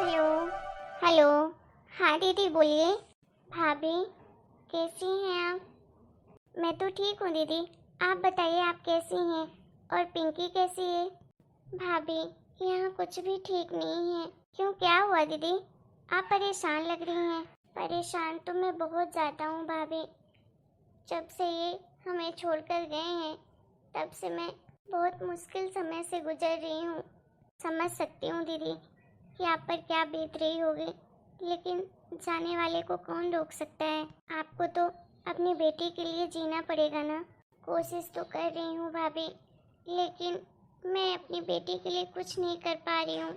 Hello. Hello. हाँ दीदी बोलिए। भाभी कैसी हैं आप? मैं तो ठीक हूँ दीदी। आप बताइए आप कैसी हैं? और पिंकी कैसी है? भाभी यहाँ कुछ भी ठीक नहीं है। क्यों, क्या हुआ दीदी? आप परेशान लग रही हैं। परेशान तो मैं बहुत ज़्यादा हूँ भाभी। जब से ये हमें छोड़कर गए हैं तब से मैं बहुत मुश्किल समय से गुजर रही हूँ। समझ सकती हूँ दीदी कि आप पर क्या बीत रही होगी, लेकिन जाने वाले को कौन रोक सकता है। आपको तो अपनी बेटी के लिए जीना पड़ेगा ना। कोशिश तो कर रही हूँ भाभी, लेकिन मैं अपनी बेटी के लिए कुछ नहीं कर पा रही हूँ।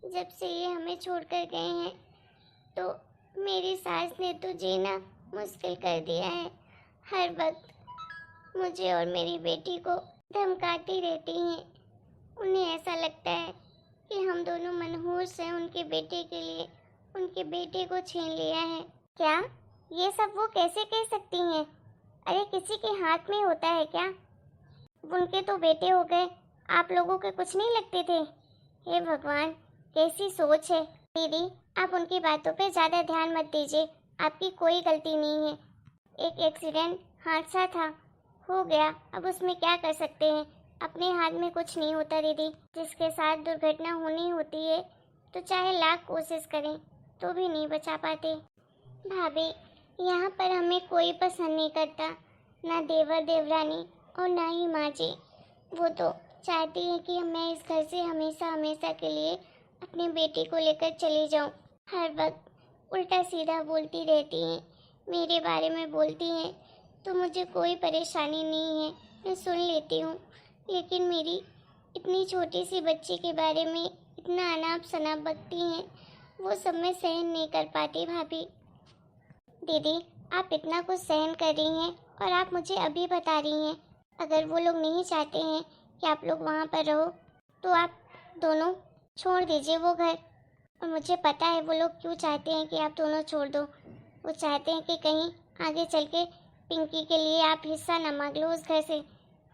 जब से ये हमें छोड़कर गए हैं तो मेरी सास ने तो जीना मुश्किल कर दिया है। हर वक्त मुझे और मेरी बेटी को धमकाती रहती हैं। उन्हें ऐसा लगता है कि हम दोनों मनहूस हैं उनके बेटे के लिए, उनके बेटे को छीन लिया है। क्या ये सब वो कैसे कह सकती हैं? अरे किसी के हाथ में होता है क्या? उनके तो बेटे हो गए, आप लोगों के कुछ नहीं लगते थे? हे भगवान, कैसी सोच है। दीदी आप उनकी बातों पे ज़्यादा ध्यान मत दीजिए। आपकी कोई गलती नहीं है। एक एक्सीडेंट, हादसा था, हो गया। अब उसमें क्या कर सकते हैं? अपने हाथ में कुछ नहीं होता दीदी। जिसके साथ दुर्घटना होनी होती है तो चाहे लाख कोशिश करें तो भी नहीं बचा पाते। भाभी यहाँ पर हमें कोई पसंद नहीं करता, ना देवर देवरानी और ना ही माँ जी। वो तो चाहती है कि मैं इस घर से हमेशा हमेशा के लिए अपनी बेटी को लेकर चली जाऊँ। हर वक्त उल्टा सीधा बोलती रहती हैं, मेरे बारे में बोलती हैं, तो मुझे कोई परेशानी नहीं है, मैं सुन लेती हूँ। लेकिन मेरी इतनी छोटी सी बच्ची के बारे में इतना अनाप शनाप बकती हैं, वो सब मैं सहन नहीं कर पाती भाभी। दीदी आप इतना कुछ सहन कर रही हैं और आप मुझे अभी बता रही हैं, अगर वो लोग नहीं चाहते हैं कि आप लोग वहाँ पर रहो तो आप दोनों छोड़ दीजिए वो घर। और मुझे पता है वो लोग क्यों चाहते हैं कि आप दोनों छोड़ दो। वो चाहते हैं कि कहीं आगे चल के पिंकी के लिए आप हिस्सा न मांग लो उस घर से,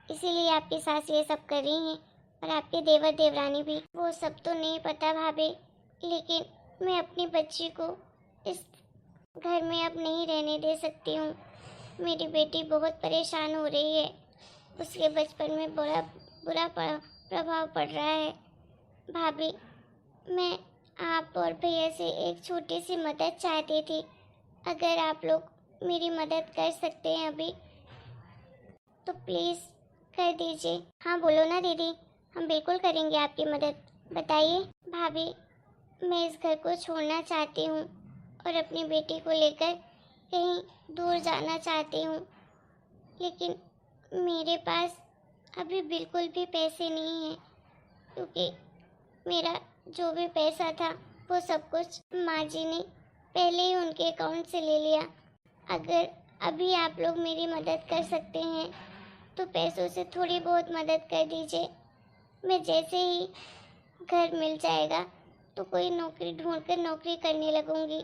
इसीलिए आपकी सास ये सब कर रही हैं। और आपके देवर देवरानी भी। वो सब तो नहीं पता भाभी, लेकिन मैं अपनी बच्ची को इस घर में अब नहीं रहने दे सकती हूँ। मेरी बेटी बहुत परेशान हो रही है, उसके बचपन में बड़ा बुरा प्रभाव पड़ रहा है। भाभी मैं आप और भैया से एक छोटी सी मदद चाहती थी। अगर आप लोग मेरी मदद कर सकते हैं अभी तो प्लीज़ कर दीजिए। हाँ बोलो ना दीदी, हम बिल्कुल करेंगे आपकी मदद। बताइए। भाभी मैं इस घर को छोड़ना चाहती हूँ और अपनी बेटी को लेकर कहीं दूर जाना चाहती हूँ, लेकिन मेरे पास अभी बिल्कुल भी पैसे नहीं हैं, क्योंकि मेरा जो भी पैसा था वो सब कुछ माँ जी ने पहले ही उनके अकाउंट से ले लिया। अगर अभी आप लोग मेरी मदद कर सकते हैं तो पैसों से थोड़ी बहुत मदद कर दीजिए। मैं जैसे ही घर मिल जाएगा तो कोई नौकरी ढूंढकर नौकरी करने लगूंगी,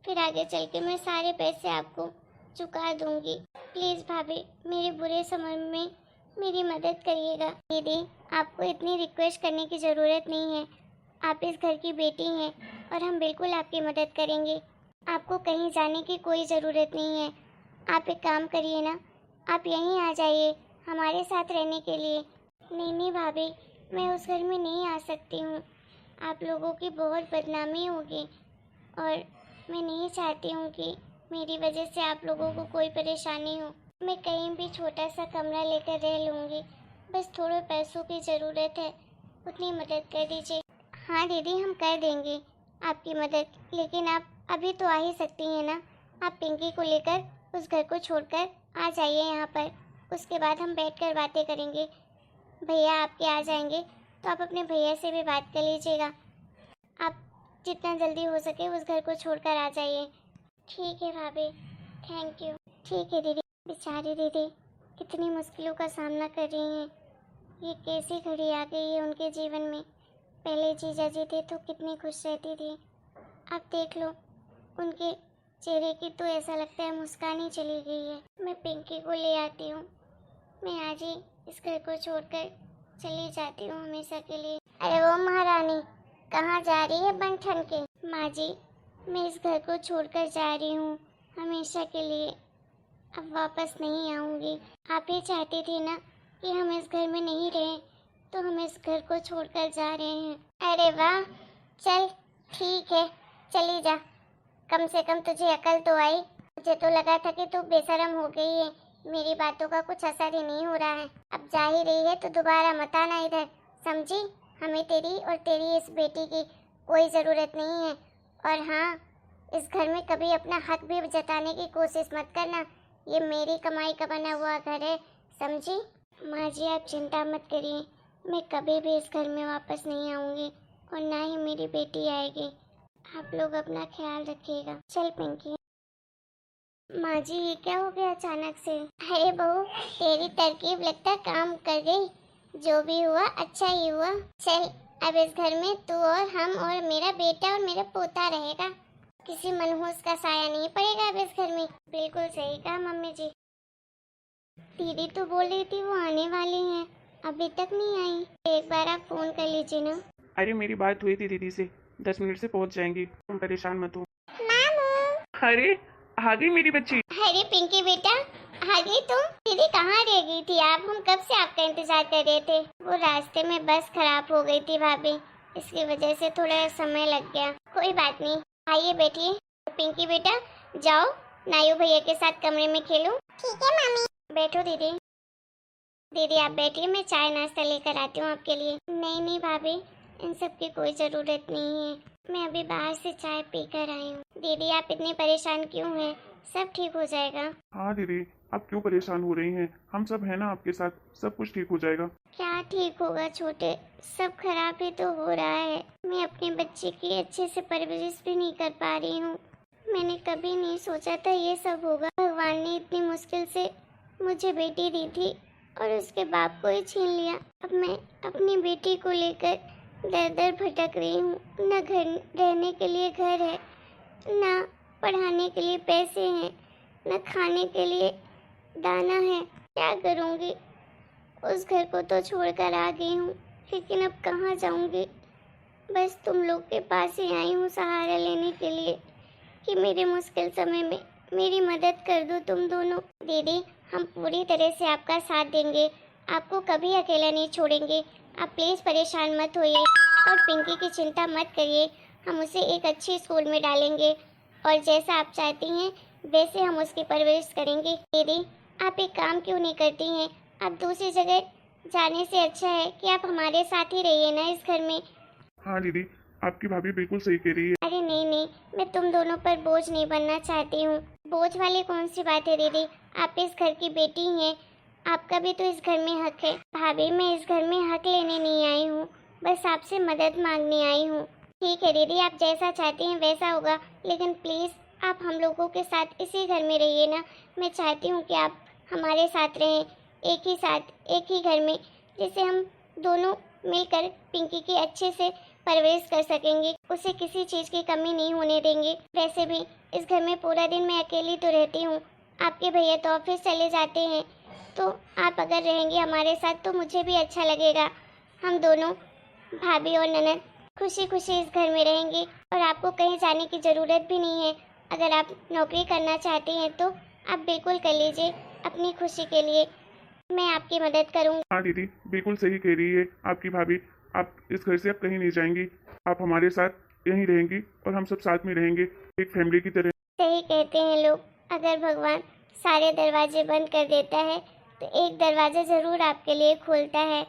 फिर आगे चल के मैं सारे पैसे आपको चुका दूंगी। प्लीज़ भाभी मेरे बुरे समय में मेरी मदद करिएगा। दीदी आपको इतनी रिक्वेस्ट करने की ज़रूरत नहीं है, आप इस घर की बेटी हैं और हम बिल्कुल आपकी मदद करेंगे। आपको कहीं जाने की कोई ज़रूरत नहीं है। आप एक काम करिए ना, आप यहीं आ जाइए हमारे साथ रहने के लिए। नहीं नहीं भाभी, मैं उस घर में नहीं आ सकती हूँ, आप लोगों की बहुत बदनामी होगी और मैं नहीं चाहती हूँ कि मेरी वजह से आप लोगों को कोई परेशानी हो। मैं कहीं भी छोटा सा कमरा लेकर रह लूँगी, बस थोड़े पैसों की ज़रूरत है, उतनी मदद कर दीजिए। हाँ दीदी हम कर देंगे आपकी मदद, लेकिन आप अभी तो आ ही सकती हैं ना। आप पिंकी को लेकर उस घर को छोड़कर आ जाइए यहाँ पर, उसके बाद हम बैठकर बातें करेंगे। भैया आपके आ जाएंगे तो आप अपने भैया से भी बात कर लीजिएगा। आप जितना जल्दी हो सके उस घर को छोड़कर आ जाइए। ठीक है भाभी, थैंक यू। ठीक है दीदी। बेचारी दीदी कितनी मुश्किलों का सामना कर रही हैं, ये कैसी घड़ी आ गई है उनके जीवन में। पहले जीजा जी थे तो कितनी खुश रहती थी, अब देख लो उनके चेहरे की तो ऐसा लगता है मुस्कान ही चली गई है। मैं पिंकी को ले आती हूँ, मैं आज ही इस घर को छोड़कर चली जाती हूँ हमेशा के लिए। अरे वो महारानी कहाँ जा रही है बन ठन के? माँ जी, मैं इस घर को छोड़कर जा रही हूँ हमेशा के लिए। अब वापस नहीं आऊँगी। आप ही चाहती थी ना कि हम इस घर में नहीं रहें, तो हम इस घर को छोड़कर जा रहे हैं। अरे वाह, चल ठीक है, चली जा। कम से कम तुझे अकल तो आई। मुझे तो लगा था कि तू बेशरम हो गई है, मेरी बातों का कुछ असर ही नहीं हो रहा है। अब जा ही रही है तो दोबारा मत आना इधर, समझी? हमें तेरी और तेरी इस बेटी की कोई ज़रूरत नहीं है। और हाँ, इस घर में कभी अपना हक भी जताने की कोशिश मत करना। ये मेरी कमाई का बना हुआ घर है, समझी? माँ जी, आप चिंता मत करिए, मैं कभी भी इस घर में वापस नहीं आऊँगी और ना ही मेरी बेटी आएगी। आप लोग अपना ख्याल रखिएगा। चल पिंकी। माँ जी, ये क्या हो गया अचानक से? अरे बहू, तेरी तरकीब लगता काम कर गई। जो भी हुआ अच्छा ही हुआ। चल, अब इस घर में तू और हम और मेरा बेटा और मेरा पोता रहेगा। किसी मनहूस का साया नहीं पड़ेगा अब इस घर में। बिल्कुल सही कहा मम्मी जी। दीदी तो बोल रही थी वो आने वाली हैं, अभी तक नहीं आई। एक बार आप फोन कर लीजिए ना। अरे मेरी बात हुई थी दीदी से, 10 मिनट से पहुंच जाएंगी, तुम परेशान मत हो। मामू। अरे आ गई मेरी बच्ची। अरे पिंकी बेटा, आ गई तुम? दीदी कहाँ रह गई थी आप? हम कब से आपका इंतजार कर रहे थे। वो रास्ते में बस खराब हो गई थी भाभी, इसकी वजह से थोड़ा समय लग गया। कोई बात नहीं, आइए बैठिए। पिंकी बेटा जाओ, नायू भैया के साथ कमरे में खेलो। ठीक है मामी। बैठो दीदी। दीदी आप बैठिए, मैं चाय नाश्ता लेकर आती हूँ आपके लिए। नहीं नहीं भाभी, इन सब की कोई ज़रूरत नहीं है, मैं अभी बाहर से चाय पी कर आई हूँ। दीदी आप इतनी परेशान क्यों हैं? सब ठीक हो जाएगा। हाँ दीदी, आप क्यों परेशान हो रही हैं? हम सब है ना आपके साथ, सब कुछ ठीक हो जाएगा। क्या ठीक होगा छोटे, सब खराब ही तो हो रहा है। मैं अपने बच्चे की अच्छे से परवरिश भी नहीं कर पा रही हूँ। मैंने कभी नहीं सोचा था ये सब होगा। भगवान ने इतनी मुश्किल से मुझे बेटी दी थी और उसके बाप को ही छीन लिया। अब मैं अपनी बेटी को लेकर दर दर भटक रही हूँ। न घर रहने के लिए घर है, न पढ़ाने के लिए पैसे हैं, न खाने के लिए दाना है। क्या करूँगी? उस घर को तो छोड़कर आ गई हूँ, लेकिन अब कहाँ जाऊँगी? बस तुम लोग के पास ही आई हूँ सहारा लेने के लिए कि मेरे मुश्किल समय में मेरी मदद कर दो तुम दोनों। दीदी हम पूरी तरह से आपका साथ देंगे, आपको कभी अकेला नहीं छोड़ेंगे। आप प्लीज़ परेशान मत होइए और पिंकी की चिंता मत करिए। हम उसे एक अच्छी स्कूल में डालेंगे और जैसा आप चाहती हैं वैसे हम उसकी परवरिश करेंगे। दीदी आप एक काम क्यों नहीं करती हैं? आप दूसरी जगह जाने से अच्छा है कि आप हमारे साथ ही रहिए ना इस घर में। हाँ दीदी, आपकी भाभी बिल्कुल सही कह रही है। अरे नहीं नहीं, मैं तुम दोनों पर बोझ नहीं बनना चाहती हूँ। बोझ वाली कौन सी बात है दीदी, आप इस घर की बेटी हैं, आपका भी तो इस घर में हक है। भाभी मैं इस घर में हक लेने नहीं आई हूँ, बस आपसे मदद मांगने आई हूँ। ठीक है दीदी, आप जैसा चाहती हैं वैसा होगा, लेकिन प्लीज़ आप हम लोगों के साथ इसी घर में रहिए ना। मैं चाहती हूँ कि आप हमारे साथ रहें, एक ही साथ एक ही घर में, जिससे हम दोनों मिलकर पिंकी की अच्छे से परवरिश कर सकेंगे। उसे किसी चीज़ की कमी नहीं होने देंगे। वैसे भी इस घर में पूरा दिन मैं अकेली तो रहती हूँ, आपके भैया तो ऑफिस चले जाते हैं, तो आप अगर रहेंगे हमारे साथ तो मुझे भी अच्छा लगेगा। हम दोनों भाभी और ननद खुशी खुशी इस घर में रहेंगे और आपको कहीं जाने की ज़रूरत भी नहीं है। अगर आप नौकरी करना चाहती हैं तो आप बिल्कुल कर लीजिए, अपनी खुशी के लिए मैं आपकी मदद करूँगी। हाँ दीदी, बिल्कुल सही कह रही है आपकी भाभी। आप इस घर से अब कहीं नहीं जाएंगी, आप हमारे साथ यहीं रहेंगी और हम सब साथ में रहेंगे, एक फैमिली की तरह। सही कहते हैं लोग, अगर भगवान सारे दरवाजे बंद कर देता है तो एक दरवाज़ा ज़रूर आपके लिए खोलता है।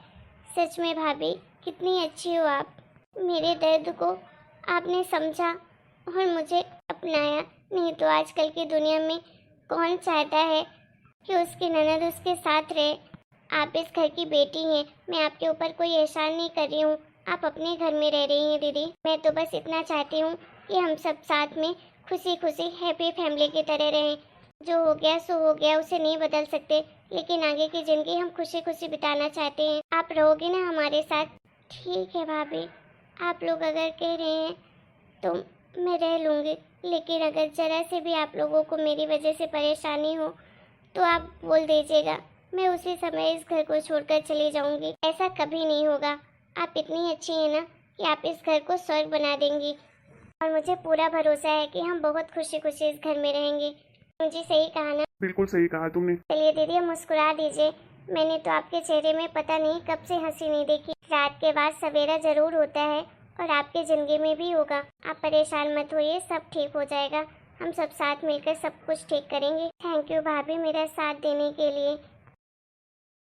सच में भाभी कितनी अच्छी हो आप। मेरे दर्द को आपने समझा और मुझे अपनाया। नहीं तो आजकल की दुनिया में कौन चाहता है कि उसकी ननद उसके साथ रहे। आप इस घर की बेटी हैं, मैं आपके ऊपर कोई एहसान नहीं कर रही हूँ, आप अपने घर में रह रही हैं दीदी। मैं तो बस इतना चाहती हूँ कि हम सब साथ में खुशी खुशी हैप्पी फैमिली की तरह रहें। जो हो गया सो हो गया, उसे नहीं बदल सकते, लेकिन आगे की ज़िंदगी हम खुशी खुशी बिताना चाहते हैं। आप रहोगे ना हमारे साथ? ठीक है भाभी, आप लोग अगर कह रहे हैं तो मैं रह लूँगी, लेकिन अगर ज़रा से भी आप लोगों को मेरी वजह से परेशानी हो तो आप बोल दीजिएगा, मैं उसी समय इस घर को छोड़कर चली जाऊंगी। ऐसा कभी नहीं होगा। आप इतनी अच्छी हैं ना कि आप इस घर को स्वर्ग बना देंगी और मुझे पूरा भरोसा है कि हम बहुत खुशी खुशी इस घर में रहेंगे। मुझे सही कहा ना? बिल्कुल सही कहा तुमने। चलिए दीदी अब मुस्कुरा दीजिए। मैंने तो आपके चेहरे में पता नहीं कब से हंसी नहीं देखी। रात के बाद सवेरा जरूर होता है और आपकी जिंदगी में भी होगा। आप परेशान मत होइए, सब ठीक हो जाएगा। हम सब साथ मिलकर सब कुछ ठीक करेंगे। थैंक यू भाभी मेरा साथ देने के लिए।